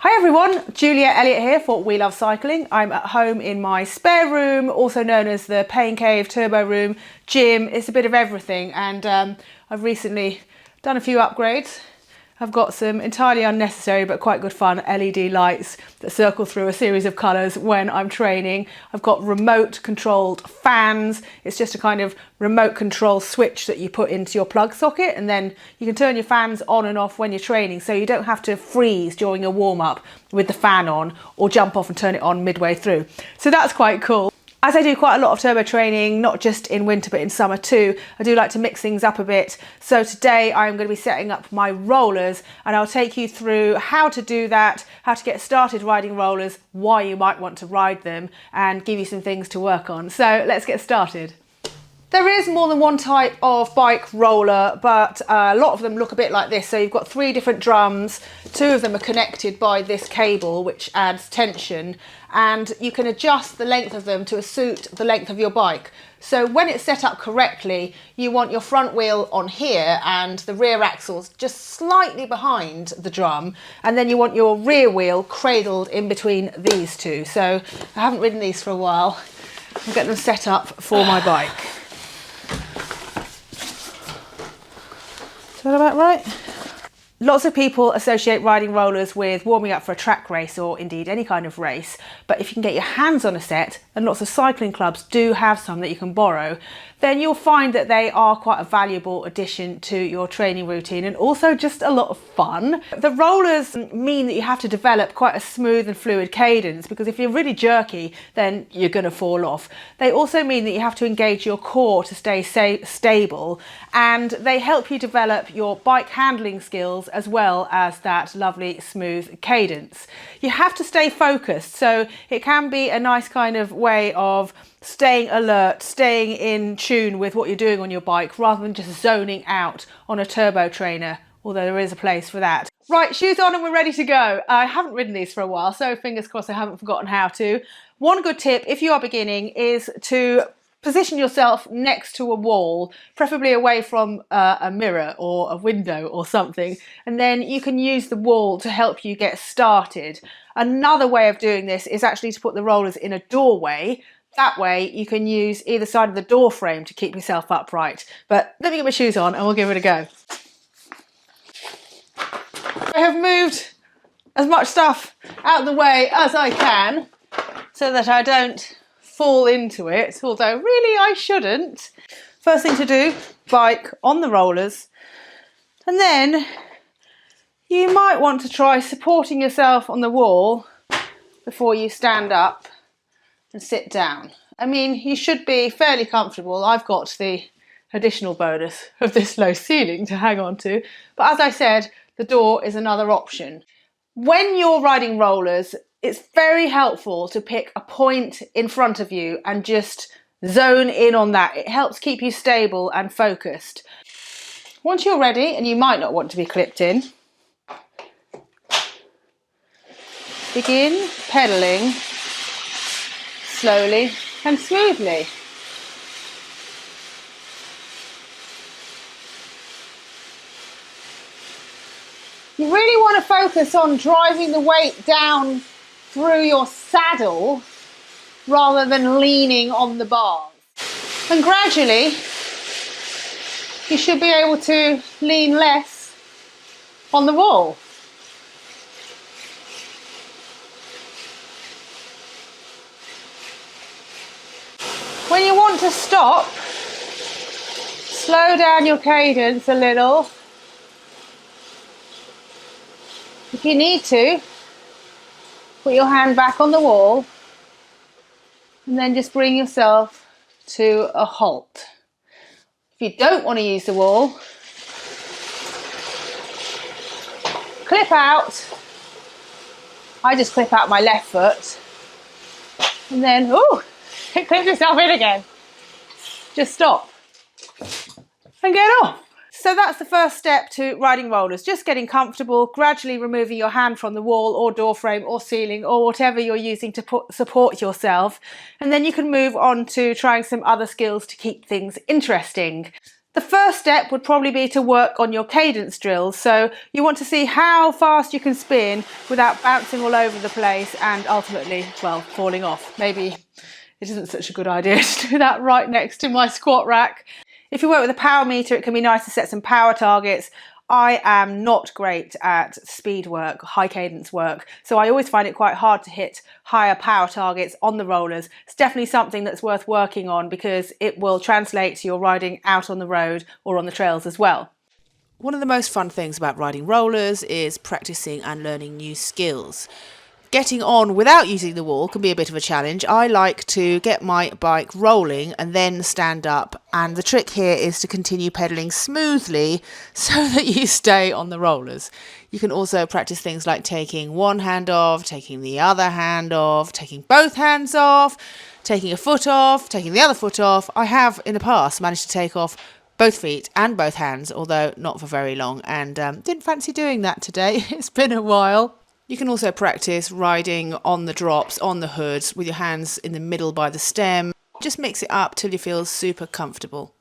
Hi everyone, Julia Elliott here for We Love Cycling. I'm at home in my spare room, also known as the Pain Cave, Turbo Room, gym. It's a bit of everything, and I've recently done a few upgrades. I've got some entirely unnecessary but quite good fun LED lights that circle through a series of colours when I'm training. I've got remote controlled fans. It's just a kind of remote control switch that you put into your plug socket, and then you can turn your fans on and off when you're training, so you don't have to freeze during a warm-up with the fan on or jump off and turn it on midway through. So that's quite cool. As I do quite a lot of turbo training, not just in winter but in summer too, I do like to mix things up a bit. So today I'm going to be setting up my rollers, and I'll take you through how to do that, how to get started riding rollers, why you might want to ride them, and give you some things to work on. So let's get started. There is more than one type of bike roller, but a lot of them look a bit like this. So you've got three different drums, two of them are connected by this cable which adds tension, and you can adjust the length of them to suit the length of your bike. So when it's set up correctly, you want your front wheel on here and the rear axles just slightly behind the drum, and then you want your rear wheel cradled in between these two. So I haven't ridden these for a while. I'm getting them set up for my bike. Is that about right? Lots of people associate riding rollers with warming up for a track race or indeed any kind of race, but if you can get your hands on a set, and lots of cycling clubs do have some that you can borrow, then you'll find that they are quite a valuable addition to your training routine and also just a lot of fun. The rollers mean that you have to develop quite a smooth and fluid cadence, because if you're really jerky, then you're going to fall off. They also mean that you have to engage your core to stay stable, and they help you develop your bike handling skills as well as that lovely smooth cadence. You have to stay focused, so it can be a nice kind of way of staying alert, staying in tune with what you're doing on your bike, rather than just zoning out on a turbo trainer, although there is a place for that. Right, shoes on and we're ready to go. I haven't ridden these for a while, so fingers crossed I haven't forgotten how to. One good tip if you are beginning is to position yourself next to a wall, preferably away from a mirror or a window or something, and then you can use the wall to help you get started. Another way of doing this is actually to put the rollers in a doorway. That way you can use either side of the door frame to keep yourself upright. But let me get my shoes on and we'll give it a go. I have moved as much stuff out of the way as I can so that I don't fall into it, although really I shouldn't. First thing to do, bike on the rollers, and then you might want to try supporting yourself on the wall before you stand up and sit down. I mean, you should be fairly comfortable. I've got the additional bonus of this low ceiling to hang on to, but as I said, the door is another option. When you're riding rollers, it's very helpful to pick a point in front of you and just zone in on that. It helps keep you stable and focused. Once you're ready, and you might not want to be clipped in, begin pedalling slowly and smoothly. You really want to focus on driving the weight down through your saddle rather than leaning on the bars. And gradually you should be able to lean less on the wall. When you want to stop, slow down your cadence a little. If you need to, put your hand back on the wall and then just bring yourself to a halt. If you don't want to use the wall, clip out. I just clip out my left foot and then, ooh, it clips itself in again. Just stop and get off. So that's the first step to riding rollers, just getting comfortable, gradually removing your hand from the wall or door frame or ceiling or whatever you're using to support yourself. And then you can move on to trying some other skills to keep things interesting. The first step would probably be to work on your cadence drills. So you want to see how fast you can spin without bouncing all over the place and ultimately, well, falling off. Maybe it isn't such a good idea to do that right next to my squat rack. If you work with a power meter, it can be nice to set some power targets. I am not great at speed work, high cadence work, so I always find it quite hard to hit higher power targets on the rollers. It's definitely something that's worth working on because it will translate to your riding out on the road or on the trails as well. One of the most fun things about riding rollers is practicing and learning new skills. Getting on without using the wall can be a bit of a challenge. I like to get my bike rolling and then stand up, and the trick here is to continue pedaling smoothly so that you stay on the rollers. You can also practice things like taking one hand off, taking the other hand off, taking both hands off, taking a foot off, taking the other foot off. I have in the past managed to take off both feet and both hands, although not for very long, and didn't fancy doing that today. It's been a while. You can also practice riding on the drops, on the hoods, with your hands in the middle by the stem. Just mix it up till you feel super comfortable.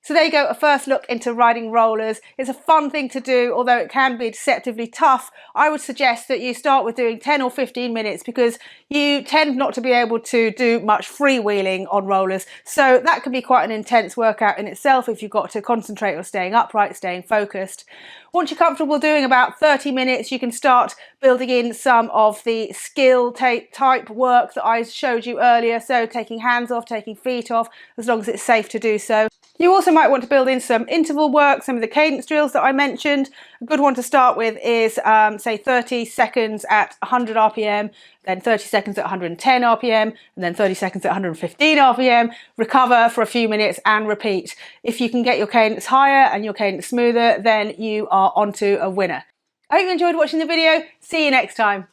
So there you go, a first look into riding rollers. It's a fun thing to do, although it can be deceptively tough. I would suggest that you start with doing 10 or 15 minutes because you tend not to be able to do much freewheeling on rollers. So that can be quite an intense workout in itself if you've got to concentrate on staying upright, staying focused. Once you're comfortable doing about 30 minutes, you can start building in some of the skill type work that I showed you earlier. So taking hands off, taking feet off, as long as it's safe to do so. You also might want to build in some interval work, some of the cadence drills that I mentioned. A good one to start with is say 30 seconds at 100 RPM, then 30 seconds at 110 RPM, and then 30 seconds at 115 RPM. Recover for a few minutes and repeat. If you can get your cadence higher and your cadence smoother, then you are onto a winner. I hope you enjoyed watching the video. See you next time.